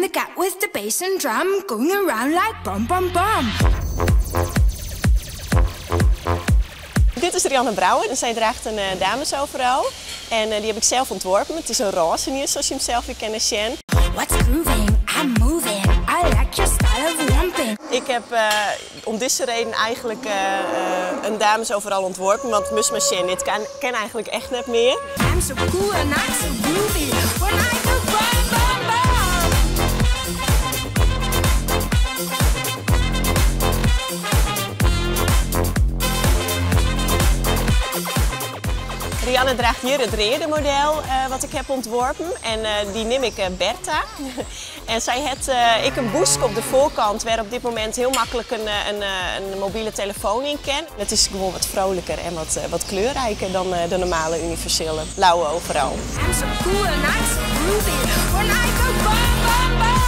I'm the cat with the bass and drum, going around like bum bum bum. Dit is Rianne Brouwer en zij draagt een damesoverall. En die heb ik zelf ontworpen. Het is een roze hier, zoals je hem zelf weer kent, Shen. What's grooving? I'm moving. I like your style of romping. Ik heb om deze reden eigenlijk een damesoverall ontworpen. Want mus maar Shen, dit ken eigenlijk echt net meer. I'm so cool and I'm so groovy. When I go bum bum bum. Rianne draagt hier het reerdermodel wat ik heb ontworpen en die neem ik Bertha. En zij heeft een boesk op de voorkant waar op dit moment heel makkelijk een mobiele telefoon in kan. Het is gewoon wat vrolijker en wat kleurrijker dan de normale universele blauwe overal. I'm so cool and I'm so groovy. When I go bum bum bum.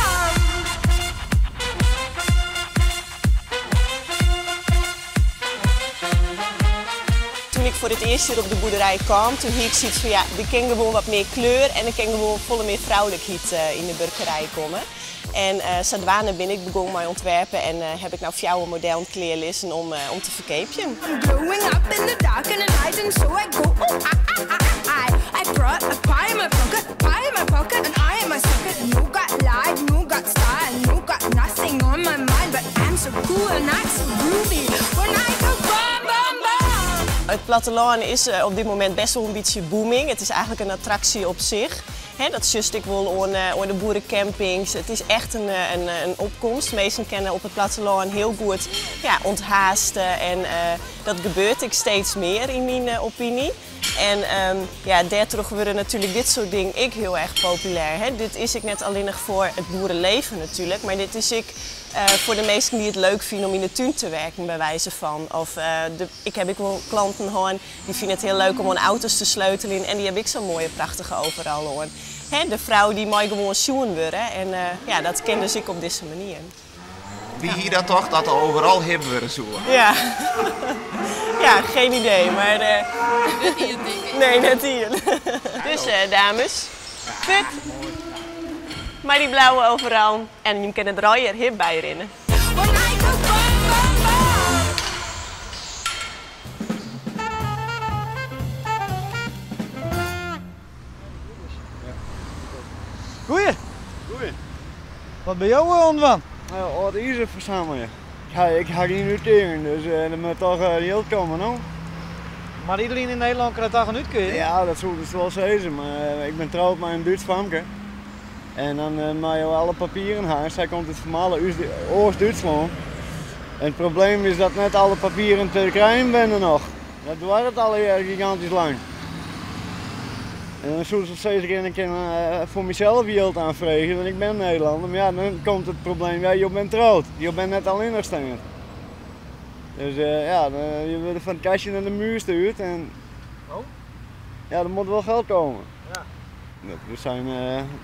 Toen ik voor het eerst hier op de boerderij kwam, toen hield ik zoiets van ja, er kan gewoon wat meer kleur en er kan gewoon volle meer vrouwelijkheid in de burgerij komen. En zodoende ben ik begonnen met ontwerpen en heb ik nou voor jou een model aan het kleerlessen om te verkeepjen. Blowing up in the dark and the light and so I go oh I brought a pie in my pocket and I am a sucker. No got light, no got style, no got nothing on my mind, but I'm so cool and I'm so groovy when I go bum bum bum. Het platteland is op dit moment best wel een beetje booming. Het is eigenlijk een attractie op zich. Dat just ik wil aan de boerencampings. Het is echt een opkomst. Meesten kennen op het platteland heel goed onthaasten en dat gebeurt ik steeds meer in mijn opinie. En daardoor worden natuurlijk dit soort dingen ook heel erg populair. Dit is ik net alleen nog voor het boerenleven natuurlijk, maar dit is ik voor de meesten die het leuk vinden om in de tuin te werken, bij wijze van. Of ik heb wel klanten gehad die vinden het heel leuk om aan auto's te sleutelen en die heb ik zo'n mooie prachtige overal hoor. De vrouw die mij gewoon schoen worden en dat ken dus ik op deze manier. Wie hier dat toch dat er overal hebben we zo? Ja. Ja, geen idee, maar... Net hier, denk ik. Nee, net hier. Dus dames, fit. Maar die blauwe overal en je kan het draaien hip bij rennen. When I go bum bum bum. Goeie. Goeie. Wat ben jou aan van? Wat is het verzamelen? Ik ga hier nu tegen, dus dat moet toch heel komen, no? Maar iedereen in Nederland kan het daar niet kunnen. Ja, dat zou het wel zeggen, maar ik ben trouwd met een Duits famke. En dan mag je alle papieren haar. Zij komt uit voormalig Oost-Duitsland. En het probleem is dat net alle papieren te krijgen zijn nog. Dat wordt het al gigantisch lang. En dan zou ze steeds een keer voor mezelf geld aanvragen, want ik ben Nederlander. Maar ja, dan komt het probleem, ja, je bent trouwd. Je bent net alleenstaand. Dus je wordt van het kastje naar de muur stuurt en ja, er moet wel geld komen. Ja. We zijn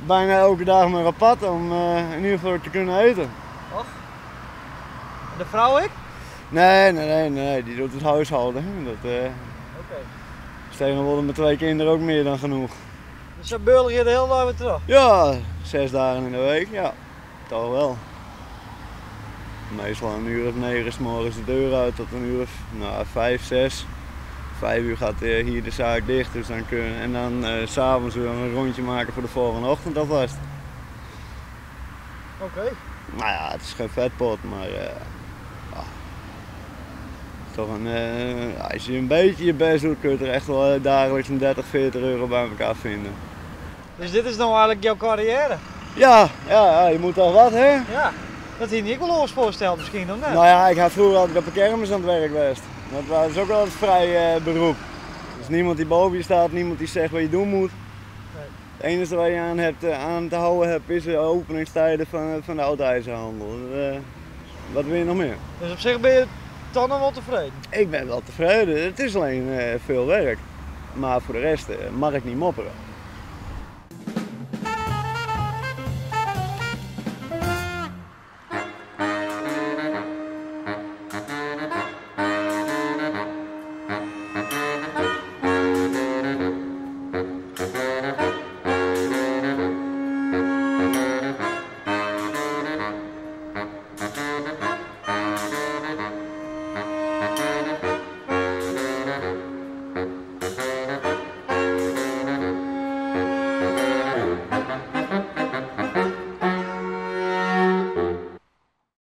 bijna elke dag maar op pad om in ieder geval te kunnen eten. Och. En de vrouw ik? Nee, die doet het huishouden. Oké. Tegenwoordig met 2 kinderen ook meer dan genoeg. Dus dan beul je de hele dag weer terug? Ja, 6 dagen in de week, ja. Toch wel. Meestal een uur of 9 's morgens de deur uit tot een uur of 5, 6. 5 uur gaat hier de zaak dicht, dus dan en dan 's avonds weer een rondje maken voor de volgende ochtend alvast. Oké. Nou ja, het is geen vetpot, maar toch als je een beetje je best doet, kun je er echt wel dagelijks een 30, 40 euro bij elkaar vinden. Dus dit is nou eigenlijk jouw carrière? Ja, je moet toch wat, hè? Ja. Dat hier niet wel eens voorstelt misschien dan net? Nou ja, ik had vroeger altijd op een kermis aan het werk geweest. Dat was ook wel een vrij beroep. Dus niemand die boven je staat, niemand die zegt wat je doen moet. Nee. Het enige wat je aan te houden hebt is de openingstijden van de oud-ijzerhandel. Wat wil je nog meer? Dus op zich ben je toch nog wel tevreden? Ik ben wel tevreden. Het is alleen veel werk. Maar voor de rest mag ik niet mopperen.